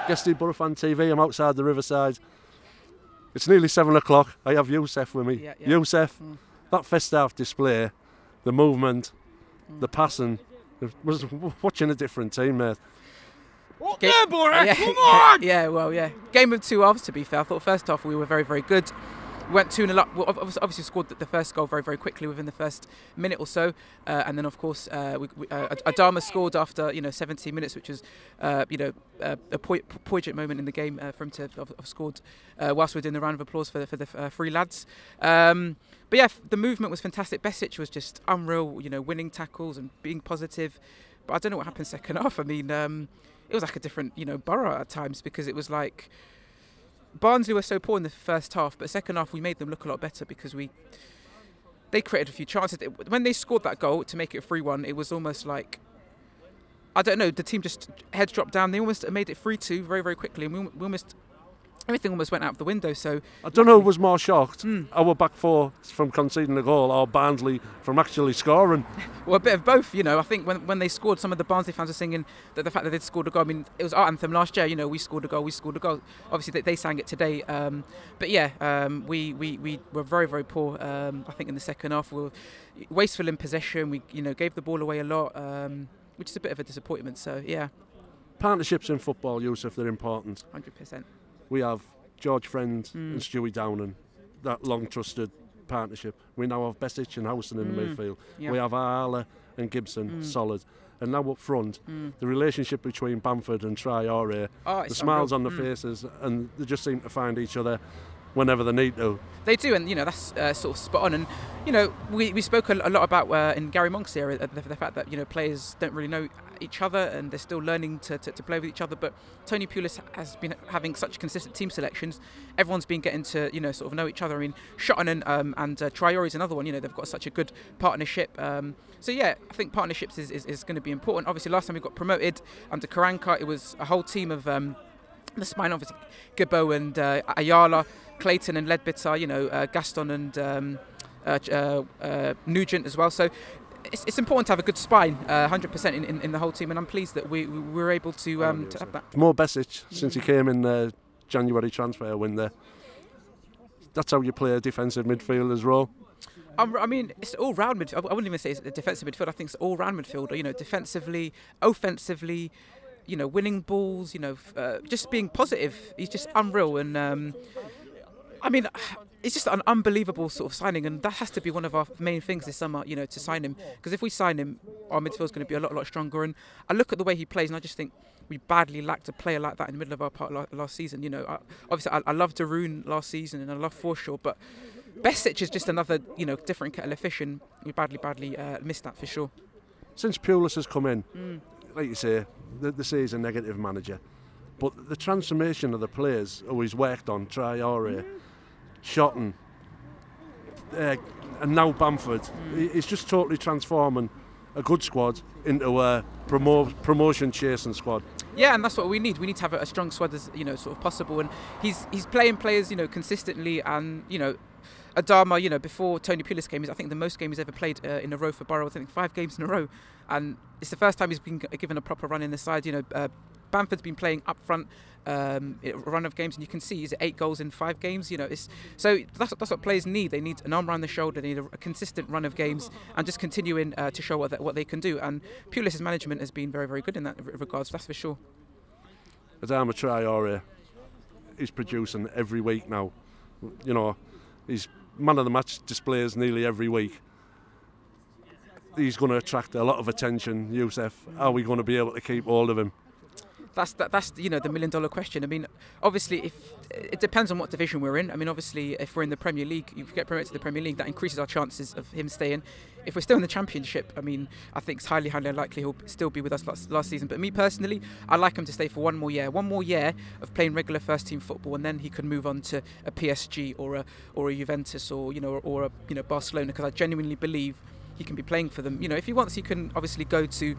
Guesty BoroFanTV. I'm outside the Riverside. It's nearly 7 o'clock. I have Youssef with me. Yeah. Youssef, that first half display, the movement, the passing, was watching a different team, mate. What there, Boro? Come on! Yeah. Game of two halves, to be fair. I thought first half we were very, very good. We went 2-0 up. We obviously scored the first goal very, very quickly within the first minute or so, and then of course Adama scored after 17 minutes, which was a poignant moment in the game for him to have scored whilst we were doing the round of applause for the three lads. But yeah, the movement was fantastic. Besic was just unreal, winning tackles and being positive. But I don't know what happened second half. I mean, it was like a different Boro at times, because it was like Barnsley were so poor in the first half, but second half we made them look a lot better because they created a few chances. When they scored that goal to make it 3-1, it was almost like, I don't know, the team just heads dropped down. They almost made it 3-2 very, very quickly, and everything almost went out the window. So I don't know who was more shocked, our back four from conceding a goal or Barnsley from actually scoring. Well, a bit of both, I think when they scored, some of the Barnsley fans were singing that the fact that they'd scored a goal. I mean, it was our anthem last year, we scored a goal, we scored a goal. Obviously, they sang it today. But yeah, we were very, very poor, I think, in the second half. We were wasteful in possession. We, gave the ball away a lot, which is a bit of a disappointment. So, yeah. Partnerships in football, Youssef, they're important. 100%. We have George Friend and Stewie Downing, that long trusted partnership. We now have Besic and Howson in the midfield. Yeah. We have Arla and Gibson, solid. And now up front, the relationship between Bamford and Traore, the smiles on the faces, and they just seem to find each other whenever they need to. They do, and that's sort of spot on. And we spoke a lot about in Gary Monk's era the fact that players don't really know each other and they're still learning to play with each other. But Tony Pulis has been having such consistent team selections. Everyone's been getting to sort of know each other. I mean, Shotton and Traore is another one. They've got such a good partnership. So yeah, I think partnerships is going to be important. Obviously, last time we got promoted under Karanka, it was a whole team of the spine, obviously Gabo and Ayala, Clayton and Ledbitter, Gaston and Nugent as well. So it's important to have a good spine, 100% in the whole team, and I'm pleased that we were able to have that. More Besic since he came in the January transfer window. That's how you play a defensive midfielder's role. I mean, it's all-round midfield. I wouldn't even say it's a defensive midfield. I think it's all-round midfielder. Defensively, offensively, winning balls. Just being positive. He's just unreal, and I mean, it's just an unbelievable sort of signing, and that has to be one of our main things this summer, to sign him. Because if we sign him, our midfield's going to be a lot stronger. And I look at the way he plays, and I just think we badly lacked a player like that in the middle of our part last season. Obviously, I loved Darun last season, and I love Forshaw, but Besic is just another, different kettle of fish, and we badly missed that for sure. Since Pulis has come in, like you say, they say he's a negative manager, but the transformation of the players who he's worked on, Traore, Shotton, and now Bamford, he's just totally transforming a good squad into a promotion chasing squad. Yeah, and that's what we need. We need to have a strong squad as sort of possible, and he's playing players consistently, and Adama, before Tony Pulis came, I think the most games he's ever played in a row for Boro. I think 5 games in a row, and it's the first time he's been given a proper run in the side. Bamford's been playing up front a run of games, and you can see he's at 8 goals in 5 games. So that's what players need. They need an arm around the shoulder. They need a consistent run of games and just continuing to show what they can do. And Pulis' management has been very, very good in that regards. That's for sure. Adama Traore, he's producing every week now. He's man of the match displays nearly every week. He's going to attract a lot of attention. Youssef, are we going to be able to keep hold of him? That's the $1 million question. I mean, obviously, it depends on what division we're in. I mean, obviously, if we're in the Premier League, if we get promoted to the Premier League, that increases our chances of him staying. If we're still in the Championship, I mean, I think it's highly unlikely he'll still be with us last season. But me personally, I'd like him to stay for one more year of playing regular first-team football, and then he could move on to a PSG or a Juventus or a Barcelona, because I genuinely believe he can be playing for them. If he wants, he can obviously go to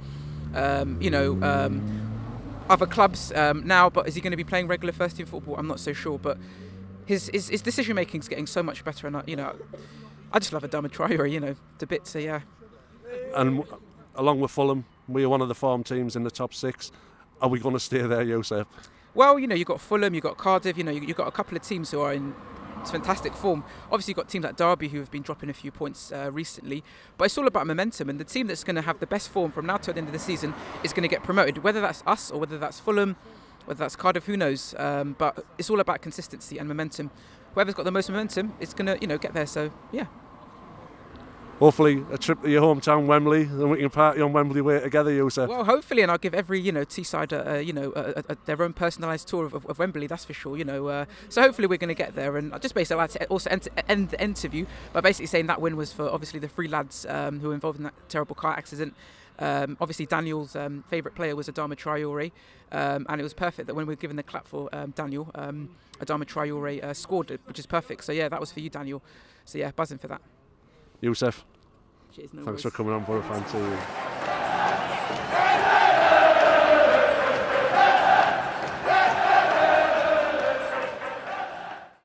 other clubs now, but is he going to be playing regular first-team football? I'm not so sure, but his decision-making is getting so much better, and I just love Adama Traore, to bits, so yeah. And along with Fulham, we are one of the form teams in the top 6. Are we going to stay there, Youssef? Well, you know, you've got Fulham, you've got Cardiff, you know, you've got a couple of teams who are in fantastic form. Obviously, you've got teams like Derby who have been dropping a few points recently, but it's all about momentum, and the team that's going to have the best form from now to the end of the season is going to get promoted, whether that's us or whether that's Fulham, whether that's Cardiff, who knows, but it's all about consistency and momentum. Whoever's got the most momentum is going to, you know, get there, so yeah. Hopefully a trip to your hometown, Wembley, and we can party on Wembley Way together, Yusuf. Well, hopefully, and I'll give every, you know, Teesside, their own personalised tour of Wembley, that's for sure, you know. So hopefully we're going to get there, and I just basically like to also end the interview by basically saying that win was for obviously the 3 lads who were involved in that terrible car accident. Obviously Daniel's favourite player was Adama Traore, and it was perfect that when we were given the clap for Daniel, Adama Traore scored it, which is perfect. So yeah, that was for you, Daniel. So yeah, buzzing for that. Yusuf, Cheers, no thanks worries. for coming on BoroFanTV.